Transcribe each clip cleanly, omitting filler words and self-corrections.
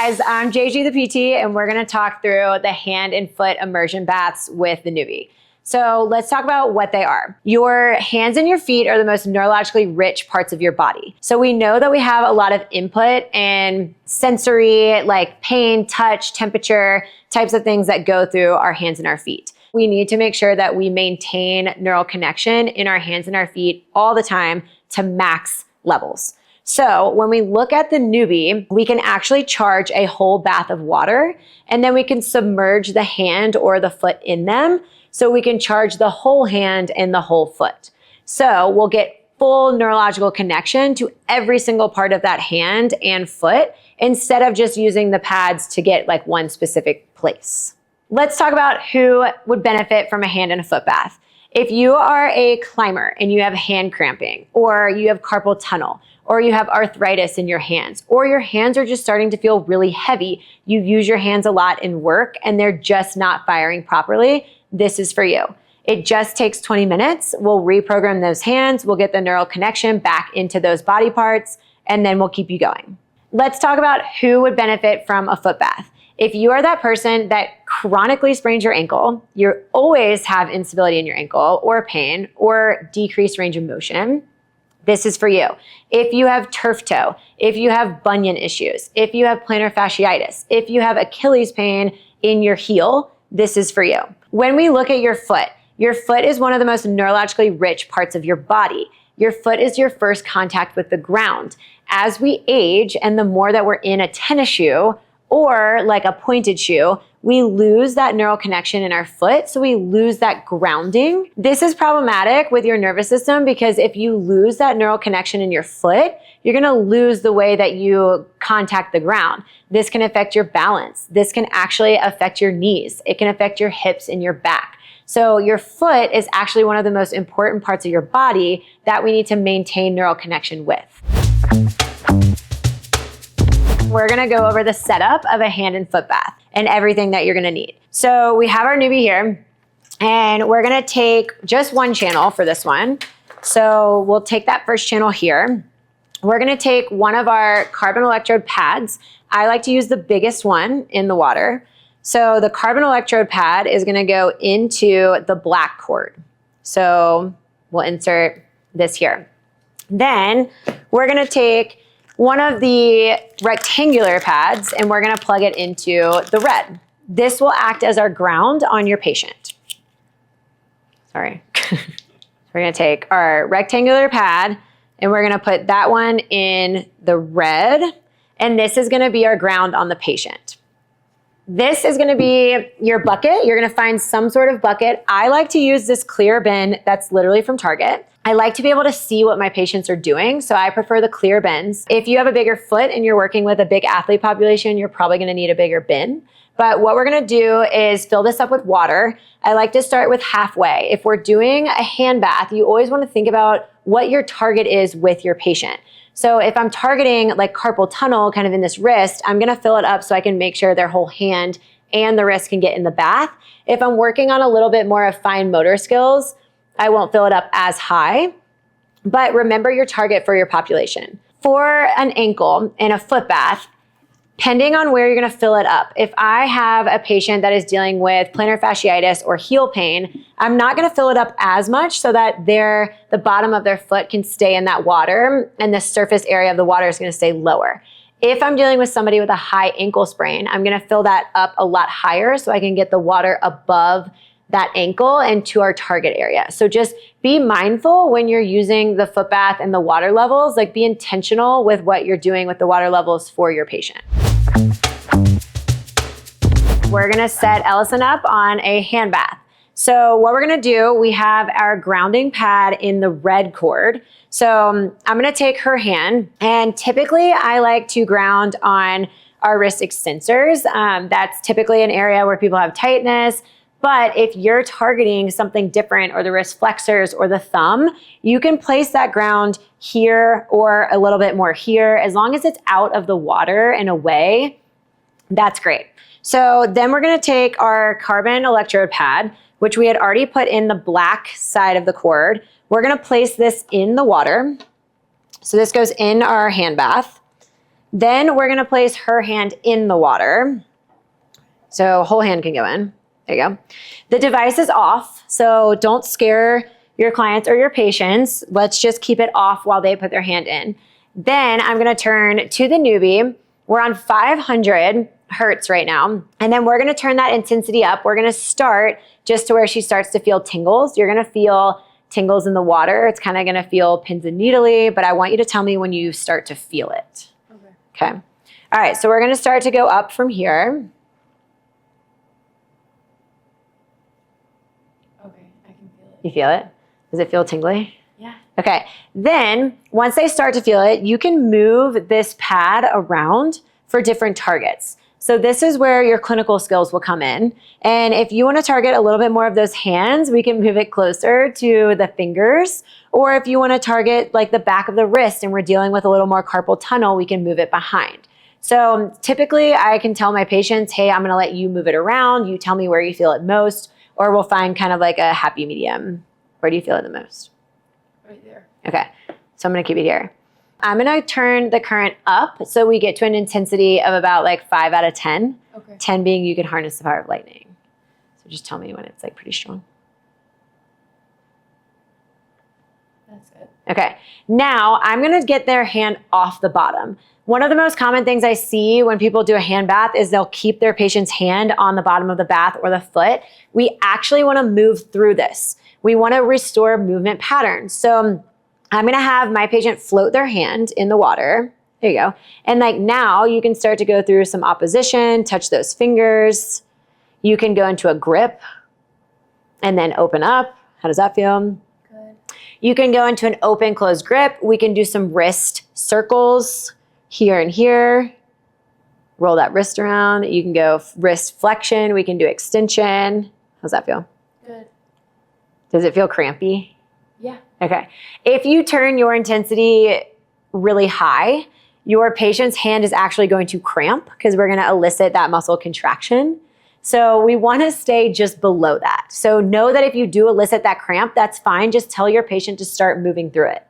guys, I'm JG the PT, and we're gonna talk through the hand and foot immersion baths with the Neubie. So let's talk about what they are. Your hands and your feet are the most neurologically rich parts of your body. So we know that we have a lot of input and sensory, like pain, touch, temperature, types of things that go through our hands and our feet. We need to make sure that we maintain neural connection in our hands and our feet all the time to max levels. So when we look at the Neubie, we can actually charge a whole bath of water, and then we can submerge the hand or the foot in them. So we can charge the whole hand and the whole foot. So we'll get full neurological connection to every single part of that hand and foot instead of just using the pads to get like one specific place. Let's talk about who would benefit from a hand and a foot bath. If you are a climber and you have hand cramping, or you have carpal tunnel, or you have arthritis in your hands, or your hands are just starting to feel really heavy, you use your hands a lot in work and they're just not firing properly, this is for you. It just takes 20 minutes. We'll reprogram those hands. We'll get the neural connection back into those body parts, and then we'll keep you going. Let's talk about who would benefit from a foot bath. If you are that person that chronically sprains your ankle, you always have instability in your ankle or pain or decreased range of motion, this is for you. If you have turf toe, if you have bunion issues, if you have plantar fasciitis, if you have Achilles pain in your heel, this is for you. When we look at your foot is one of the most neurologically rich parts of your body. Your foot is your first contact with the ground. As we age, and the more that we're in a tennis shoe or like a pointed shoe, we lose that neural connection in our foot, so we lose that grounding. This is problematic with your nervous system because if you lose that neural connection in your foot, you're gonna lose the way that you contact the ground. This can affect your balance. This can actually affect your knees. It can affect your hips and your back. So your foot is actually one of the most important parts of your body that we need to maintain neural connection with. We're gonna go over the setup of a hand and foot bath and everything that you're gonna need. So we have our Neubie here, and we're gonna take just one channel for this one. So we'll take that first channel here. We're gonna take one of our carbon electrode pads. I like to use the biggest one in the water. So the carbon electrode pad is gonna go into the black cord. So we'll insert this here. Then we're gonna take one of the rectangular pads and we're gonna plug it into the red. This will act as our ground on your patient. Sorry. We're gonna take our rectangular pad and we're gonna put that one in the red, and this is gonna be our ground on the patient. This is gonna be your bucket. You're gonna find some sort of bucket. I like to use this clear bin that's literally from Target. I like to be able to see what my patients are doing, so I prefer the clear bins. If you have a bigger foot and you're working with a big athlete population, you're probably gonna need a bigger bin. But what we're gonna do is fill this up with water. I like to start with halfway. If we're doing a hand bath, you always wanna think about what your target is with your patient. So if I'm targeting like carpal tunnel kind of in this wrist, I'm gonna fill it up so I can make sure their whole hand and the wrist can get in the bath. If I'm working on a little bit more of fine motor skills, I won't fill it up as high, but remember your target for your population. For an ankle in a foot bath, depending on where you're gonna fill it up, if I have a patient that is dealing with plantar fasciitis or heel pain, I'm not gonna fill it up as much so that the bottom of their foot can stay in that water and the surface area of the water is gonna stay lower. If I'm dealing with somebody with a high ankle sprain, I'm gonna fill that up a lot higher so I can get the water above that ankle and to our target area. So just be mindful when you're using the foot bath and the water levels, like be intentional with what you're doing with the water levels for your patient. We're gonna set Ellison up on a hand bath. So what we're gonna do, we have our grounding pad in the red cord. So I'm gonna take her hand, and typically I like to ground on our wrist extensors. That's typically an area where people have tightness. But if you're targeting something different, or the wrist flexors or the thumb, you can place that ground here or a little bit more here. As long as it's out of the water and away, that's great. So then we're gonna take our carbon electrode pad, which we had already put in the black side of the cord. We're gonna place this in the water. So this goes in our hand bath. Then we're gonna place her hand in the water. So whole hand can go in. There you go. The device is off, so don't scare your clients or your patients. Let's just keep it off while they put their hand in. Then I'm gonna turn to the Neubie. We're on 500 hertz right now. And then we're gonna turn that intensity up. We're gonna start just to where she starts to feel tingles. You're gonna feel tingles in the water. It's kind of gonna feel pins and needly, but I want you to tell me when you start to feel it. Okay. All right, so we're gonna start to go up from here. Okay, I can feel it. You feel it? Does it feel tingly? Yeah. Okay, then once they start to feel it, you can move this pad around for different targets. So this is where your clinical skills will come in. And if you want to target a little bit more of those hands, we can move it closer to the fingers. Or if you want to target like the back of the wrist and we're dealing with a little more carpal tunnel, we can move it behind. So typically I can tell my patients, hey, I'm going to let you move it around. You tell me where you feel it most, or we'll find kind of like a happy medium. Where do you feel it the most? Right there. Okay, so I'm gonna keep it here. I'm gonna turn the current up so we get to an intensity of about like 5 out of 10. Okay. 10 being you can harness the power of lightning. So just tell me when it's like pretty strong. That's good. Okay, now I'm gonna get their hand off the bottom. One of the most common things I see when people do a hand bath is they'll keep their patient's hand on the bottom of the bath or the foot. We actually wanna move through this. We wanna restore movement patterns. So I'm gonna have my patient float their hand in the water. There you go. And like now you can start to go through some opposition, touch those fingers. You can go into a grip and then open up. How does that feel? Good. You can go into an open, closed grip. We can do some wrist circles here and here. Roll that wrist around. You can go wrist flexion. We can do extension. How's that feel? Good. Does it feel crampy? Yeah. Okay. If you turn your intensity really high, your patient's hand is actually going to cramp because we're going to elicit that muscle contraction. So we want to stay just below that. So know that if you do elicit that cramp, that's fine. Just tell your patient to start moving through it.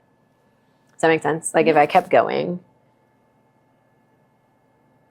Does that make sense? Like if I kept going.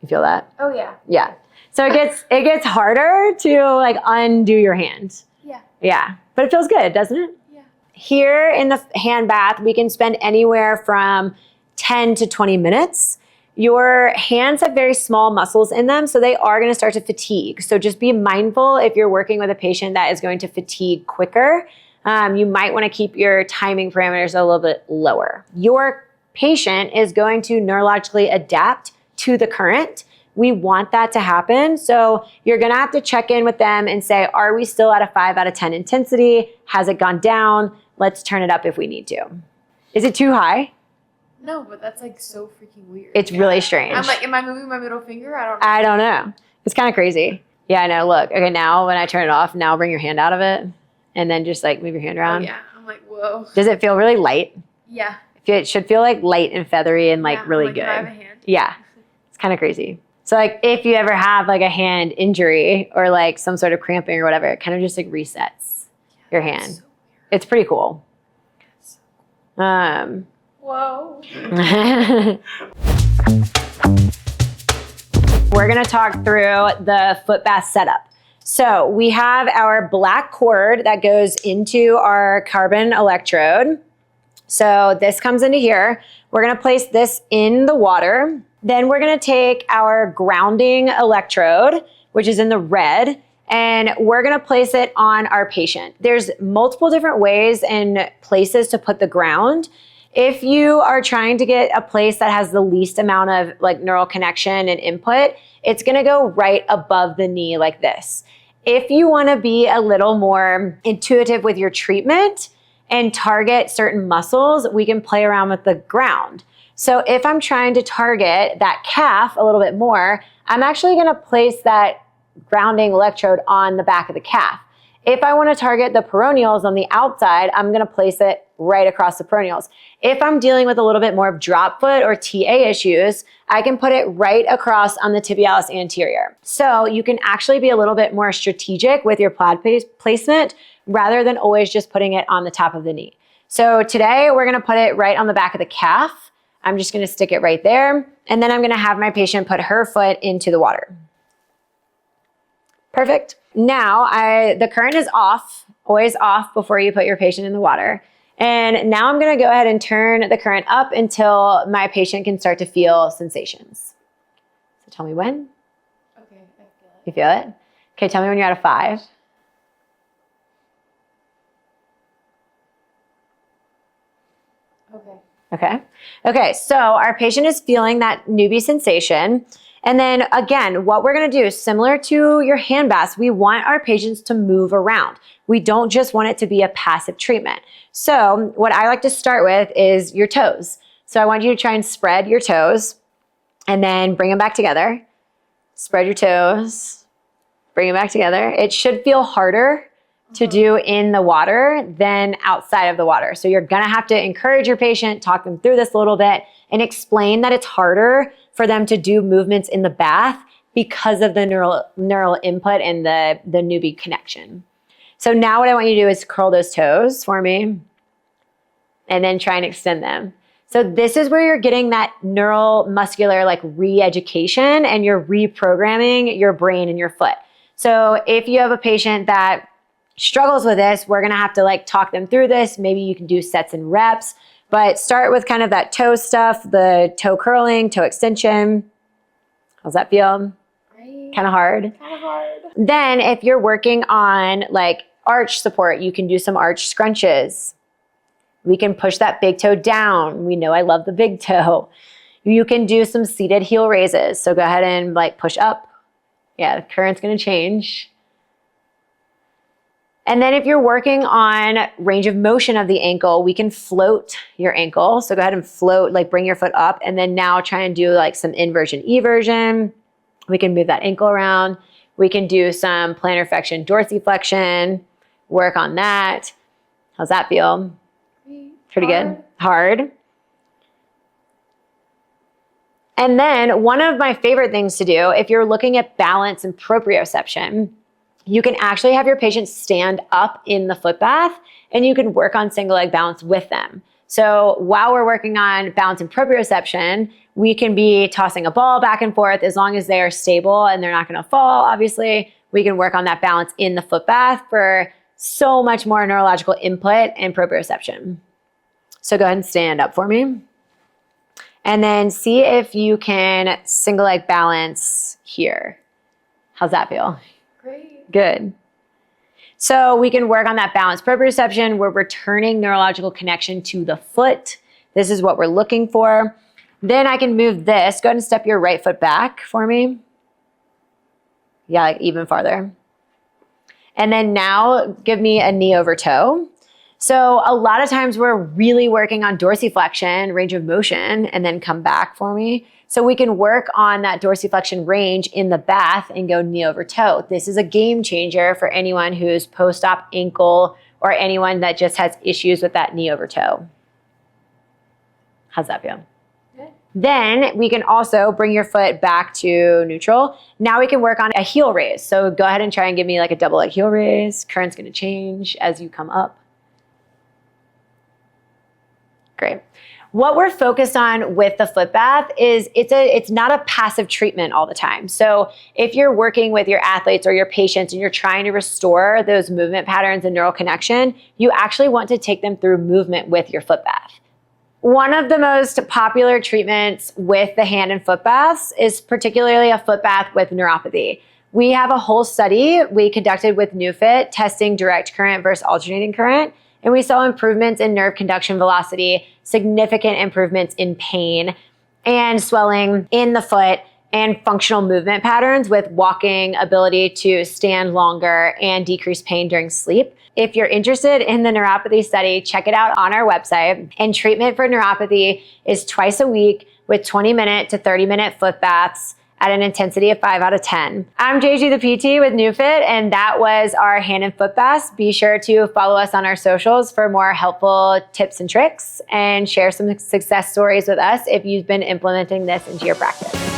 You feel that? Oh yeah. Yeah. So it gets harder to like undo your hand. Yeah. Yeah. But it feels good, doesn't it? Yeah. Here in the hand bath, we can spend anywhere from 10 to 20 minutes. Your hands have very small muscles in them, so they are going to start to fatigue. So just be mindful if you're working with a patient that is going to fatigue quicker. You might want to keep your timing parameters a little bit lower. Your patient is going to neurologically adapt to the current. We want that to happen. So you're gonna have to check in with them and say, are we still at a 5 out of 10 intensity? Has it gone down? Let's turn it up if we need to. Is it too high? No, but that's like so freaking weird. It's really strange. I'm like, am I moving my middle finger? I don't know. I don't know. It's kind of crazy. Yeah, I know. Look, okay, now when I turn it off, now bring your hand out of it and then just like move your hand around. Oh, yeah. I'm like, whoa. Does it feel really light? Yeah. It should feel like light and feathery and like Yeah, really like, good. do I have a hand? Yeah, it's kind of crazy. So like if you ever have like a hand injury or like some sort of cramping or whatever, it kind of just like resets your hand. So It's pretty cool. whoa. We're gonna talk through the foot bath setup. So we have our black cord that goes into our carbon electrode. So this comes into here. We're gonna place this in the water. Then we're gonna take our grounding electrode, which is in the red, and we're gonna place it on our patient. There's multiple different ways and places to put the ground. If you are trying to get a place that has the least amount of like neural connection and input, it's gonna go right above the knee like this. If you wanna be a little more intuitive with your treatment and target certain muscles, we can play around with the ground. So if I'm trying to target that calf a little bit more, I'm actually gonna place that grounding electrode on the back of the calf. If I wanna target the peroneals on the outside, I'm gonna place it right across the peroneals. If I'm dealing with a little bit more of drop foot or TA issues, I can put it right across on the tibialis anterior. So you can actually be a little bit more strategic with your pad placement rather than always just putting it on the top of the knee. So today we're gonna put it right on the back of the calf. I'm just gonna stick it right there. And then I'm gonna have my patient put her foot into the water. Perfect. Now, the current is off, always off before you put your patient in the water. And now I'm gonna go ahead and turn the current up until my patient can start to feel sensations. So tell me when. Okay, I feel it. You feel it? Okay, tell me when you're at a 5. Okay. Okay, so our patient is feeling that Neubie sensation. And then again, what we're gonna do is similar to your hand baths, we want our patients to move around. We don't just want it to be a passive treatment. So what I like to start with is your toes. So I want you to try and spread your toes and then bring them back together. Spread your toes, bring them back together. It should feel harder to do in the water than outside of the water. So you're gonna have to encourage your patient, talk them through this a little bit, and explain that it's harder for them to do movements in the bath because of the neural input and the Neubie connection. So now what I want you to do is curl those toes for me and then try and extend them. So this is where you're getting that neuromuscular like re-education and you're reprogramming your brain and your foot. So if you have a patient that struggles with this, we're gonna have to like talk them through this. Maybe you can do sets and reps, but start with kind of that toe stuff, the toe curling, toe extension. How's that feel? Great. Kind of hard? Kind of hard. Then if you're working on like arch support, you can do some arch scrunches. We can push that big toe down. We know I love the big toe. You can do some seated heel raises. So go ahead and like push up. Yeah, the current's gonna change. And then if you're working on range of motion of the ankle, we can float your ankle. So go ahead and float, like bring your foot up and then now try and do like some inversion, eversion. We can move that ankle around. We can do some plantar flexion, dorsiflexion, work on that. How's that feel? Pretty good? Hard. And then one of my favorite things to do, if you're looking at balance and proprioception, you can actually have your patient stand up in the foot bath and you can work on single leg balance with them. So while we're working on balance and proprioception, we can be tossing a ball back and forth as long as they are stable and they're not gonna fall, obviously. We can work on that balance in the foot bath for so much more neurological input and proprioception. So go ahead and stand up for me. And then see if you can single leg balance here. How's that feel? Great. Good. So we can work on that balance proprioception. We're returning neurological connection to the foot. This is what we're looking for. Then I can move this. Go ahead and step your right foot back for me. Yeah, like even farther. And then now give me a knee over toe. So a lot of times we're really working on dorsiflexion, range of motion, and then come back for me. So we can work on that dorsiflexion range in the bath and go knee over toe. This is a game changer for anyone who's post-op ankle or anyone that just has issues with that knee over toe. How's that feel? Good. Then we can also bring your foot back to neutral. Now we can work on a heel raise. So go ahead and try and give me like a double leg heel raise. Current's gonna change as you come up. Great. What we're focused on with the foot bath is it's not a passive treatment all the time. So if you're working with your athletes or your patients and you're trying to restore those movement patterns and neural connection, you actually want to take them through movement with your foot bath. One of the most popular treatments with the hand and foot baths is particularly a foot bath with neuropathy. We have a whole study we conducted with NeuFit testing direct current versus alternating current. And we saw improvements in nerve conduction velocity, significant improvements in pain and swelling in the foot and functional movement patterns with walking, ability to stand longer and decrease pain during sleep. If you're interested in the neuropathy study, check it out on our website. And treatment for neuropathy is twice a week with 20-minute to 30-minute foot baths at an intensity of 5 out of 10. I'm JG the PT with NeuFit, and that was our hand and foot baths. Be sure to follow us on our socials for more helpful tips and tricks and share some success stories with us if you've been implementing this into your practice.